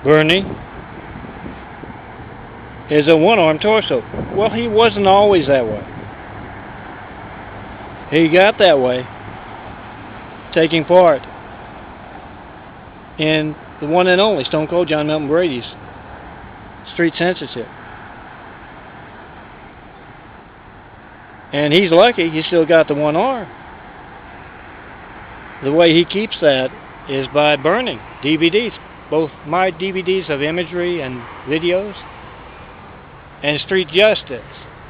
Bernie is a one-armed torso. Well, he wasn't always that way. He got that way taking part in the one and only Stone Cold John Milton Brady's Street Censorship. And he's lucky he still got the one arm. The way he keeps that is by burning DVDs. Both my DVDs of imagery and videos and Street Justice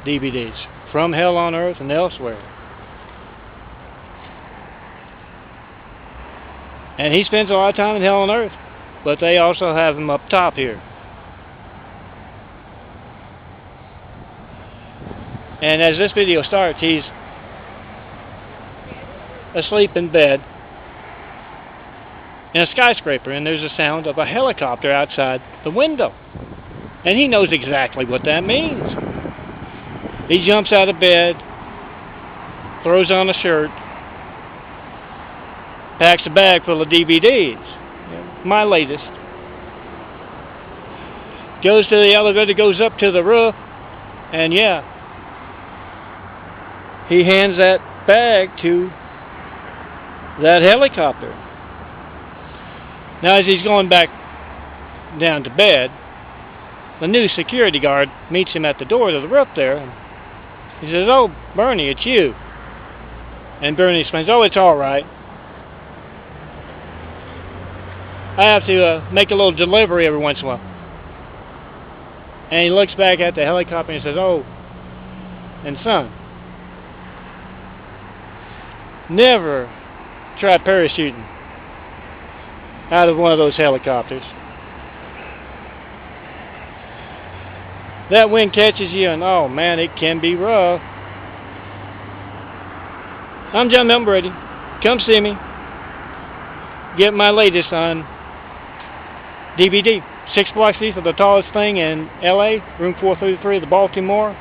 DVDs from Hell on Earth and elsewhere. And he spends a lot of time in Hell on Earth, but they also have him up top here. And as this video starts, he's asleep in bed in a skyscraper, and there's a sound of a helicopter outside the window. And he knows exactly what that means. He jumps out of bed, throws on a shirt, packs a bag full of DVDs, my latest, goes to the elevator, goes up to the roof, and yeah, he hands that bag to that helicopter. Now as he's going back down to bed, the new security guard meets him at the door to the roof there. And he says, "Oh, Bernie, it's you." And Bernie explains, "Oh, it's all right. I have to make a little delivery every once in a while." And he looks back at the helicopter and says, "Oh, and son, never try parachuting out of one of those helicopters. That wind catches you and oh man, it can be rough." I'm John Milton Brady. Come see me. Get my latest on DVD. 6 blocks east of the tallest thing in LA, room 433 of the Baltimore,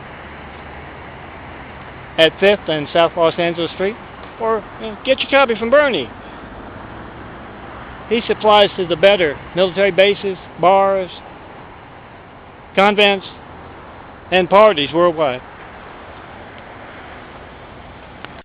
at 5th and South Los Angeles Street. Or get your copy from Bernie. He supplies to the better military bases, bars, convents, and parties worldwide.